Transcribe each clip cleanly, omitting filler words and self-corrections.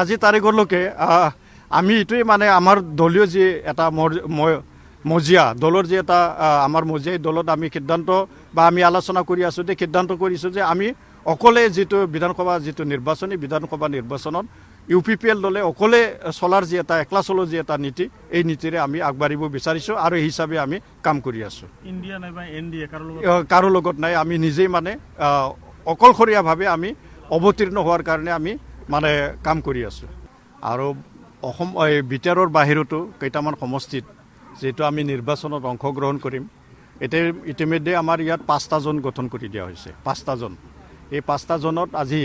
আজি তাৰিখলৈকে আমি এইটোৱে মানে আমাৰ দলীয় যি এটা মজিয়া দলৰ যি এটা আমাৰ মজিয়া দলত আমি সিদ্ধান্ত বা আমি আলোচনা কৰি আছোঁ যে সিদ্ধান্ত কৰিছোঁ যে আমি অকলে যিটো বিধানসভা যিটো বিধানসভা নিৰ্বাচনত UPPL দলে অকলে চলাৰ যি এটা একলা চলৰ যি এটা নীতি এই নীতিৰে আমি আগবাঢ়িব বিচাৰিছোঁ আৰু এই হিচাপে আমি কাম কৰি আছোঁ। ইণ্ডিয়া নাইবা NDA কাৰো লগত নাই, আমি নিজেই মানে অকলশৰীয়াভাৱে আমি অৱতীৰ্ণ হোৱাৰ কাৰণে আমি মানে কাম কৰি আছোঁ। আৰু অসম বিটাৰৰ বাহিৰতো কেইটামান সমষ্টিত যিহেতু আমি নিৰ্বাচনত অংশগ্ৰহণ কৰিম, ইতিমধ্যে আমাৰ ইয়াত 5টা জন গঠন কৰি দিয়া হৈছে। 5টা জন, এই 5টা জনত আজি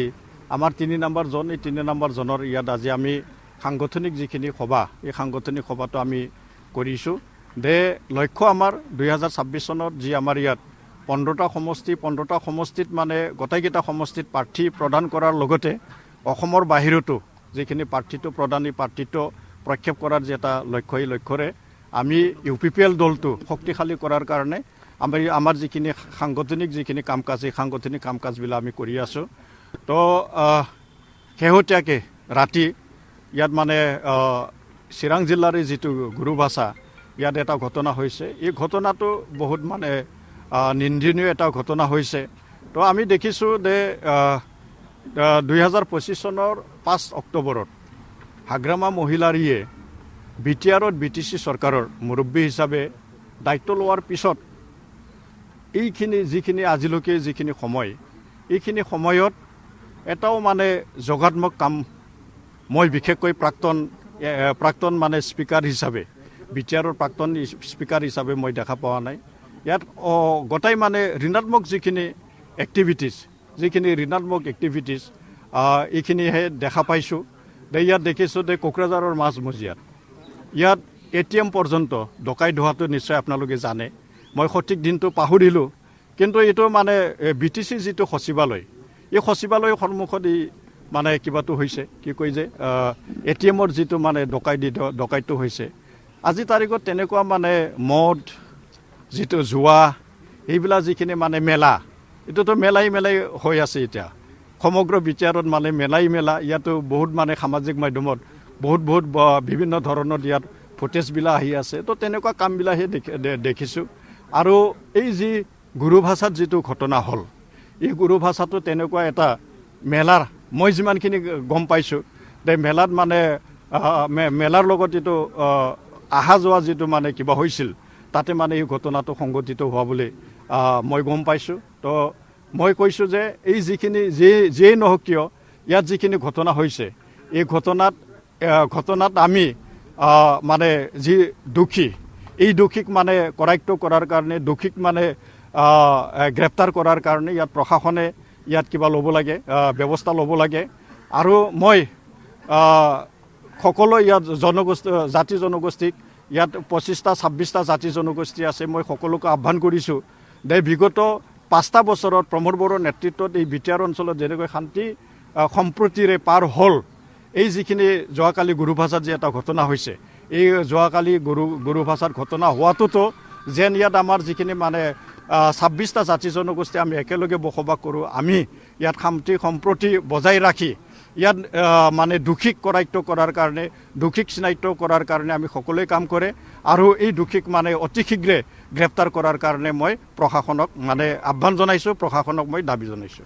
আমাৰ 3 নম্বৰ জন, এই 3 নম্বৰ জনৰ ইয়াত আজি আমি সাংগঠনিক যিখিনি সভা, এই সাংগঠনিক সভাটো আমি কৰিছোঁ। লক্ষ্য আমাৰ 2026 চনত যি আমাৰ ইয়াত 15টা সমষ্টিত মানে গোটেইকেইটা সমষ্টিত প্ৰাৰ্থী প্ৰদান কৰাৰ লগতে অসমৰ বাহিৰতো যিখিনি প্ৰাৰ্থীটো প্ৰদান, এই প্ৰাৰ্থীটো প্ৰক্ষেপ কৰাৰ যি এটা লক্ষ্য, এই লক্ষ্যৰে আমি UPPL দলটো শক্তিশালী কৰাৰ কাৰণে আমাৰ যিখিনি সাংগঠনিক যিখিনি কাম কাজ, এই সাংগঠনিক কাম কাজবিলাক আমি কৰি আছোঁ। তো শেহতীয়াকৈ ৰাতি ইয়াত মানে চিৰাং জিলাৰ যিটো গুৰুভাষা, ইয়াত এটা ঘটনা হৈছে। এই ঘটনাটো বহুত মানে নিন্দনীয় এটা ঘটনা হৈছে। তো আমি দেখিছোঁ যে 2025 চনৰ 5 অক্টোবৰত হাগ্ৰামা মহিলাৰীয়ে BTRত BTC চৰকাৰৰ মুৰব্বী হিচাপে দায়িত্ব লোৱাৰ পিছত এইখিনি যিখিনি আজিলৈকে যিখিনি সময়, এইখিনি সময়ত এটাও মানে যোগাত্মক কাম মই বিশেষকৈ প্ৰাক্তন মানে স্পীকাৰ হিচাপে, BTRৰ প্ৰাক্তন স্পীকাৰ হিচাপে মই দেখা পোৱা নাই। ইয়াত গোটাই মানে ঋণাত্মক যিখিনি এক্টিভিটিছ এইখিনিহে দেখা পাইছোঁ। ইয়াত দেখিছোঁ যে কোকৰাঝাৰৰ মাজমজিয়াত ইয়াত ATM পৰ্যন্ত ডকাইত হোৱাটো নিশ্চয় আপোনালোকে জানে। মই সঠিক দিনটো পাহৰিলোঁ, কিন্তু এইটো মানে BTC যিটো সচিবালয়, এই সচিবালয়ৰ সন্মুখত এই মানে কিবাটো হৈছে, কি কয় যে ATMৰ যিটো মানে ডকাইটো হৈছে। আজি তাৰিখত তেনেকুৱা মানে মদ, যিটো জুৱা, এইবিলাক যিখিনি মানে মেলা, এইটোতো মেলাই হৈ আছে এতিয়া সমগ্ৰ BTRত মানে মেলা। ইয়াতো বহুত মানে সামাজিক মাধ্যমত বহুত বিভিন্ন ধৰণৰ ইয়াত ফুটেজবিলাক আহি আছে। তো তেনেকুৱা কামবিলাকহে দেখিছোঁ। আৰু এই যি গুৰুভাষাত যিটো ঘটনা হ'ল, এই গুৰুভাষাটো তেনেকুৱা এটা মেলাৰ, মই যিমানখিনি গম পাইছোঁ যে মেলাত মানে মেলাৰ লগত এইটো অহা যোৱা যিটো মানে কিবা হৈছিল, তাতে মানে এই ঘটনাটো সংঘটিত হোৱা বুলি মই গম পাইছোঁ। তো মই কৈছোঁ যে এই যিখিনি যিয়েই নহওক কিয় ইয়াত যিখিনি ঘটনা হৈছে, এই ঘটনাত আমি মানে যি দোষী, এই দোষীক মানে কৰায়ত্ব কৰাৰ কাৰণে, দোষীক মানে গ্ৰেপ্তাৰ কৰাৰ কাৰণে ইয়াত প্ৰশাসনে ইয়াত কিবা ল'ব লাগে, ব্যৱস্থা ল'ব লাগে। আৰু মই সকলো ইয়াত জাতি জনগোষ্ঠীক, ইয়াত 25টা 26টা জাতি জনগোষ্ঠী আছে, মই সকলোকে আহ্বান কৰিছোঁ যে বিগত 5টা বছৰত প্ৰমোদ বড়োৰ নেতৃত্বত এই BTR অঞ্চলত যেনেকৈ শান্তি সম্প্ৰীতিৰে পাৰ হ'ল, এই যিখিনি যোৱাকালি গুৰুভাষাত যি এটা ঘটনা হৈছে, এই যোৱাকালি গুৰুভাষাত ঘটনা হোৱাটোতো যেন ইয়াত আমাৰ যিখিনি মানে 26টা জাতি জনগোষ্ঠী আমি একেলগে বসবাস কৰোঁ, আমি ইয়াত শান্তি সম্প্ৰীতি বজাই ৰাখি ইয়াত মানে দোষীক কৰায়ত্ব কৰাৰ কাৰণে, দোষীক চিনাক্ত কৰাৰ কাৰণে আমি সকলোৱে কাম কৰে। আৰু এই দোষীক মানে অতি শীঘ্ৰে গ্ৰেপ্তাৰ কৰাৰ কাৰণে মই প্ৰশাসনক মানে আহ্বান জনাইছোঁ, প্ৰশাসনক মই দাবী জনাইছোঁ।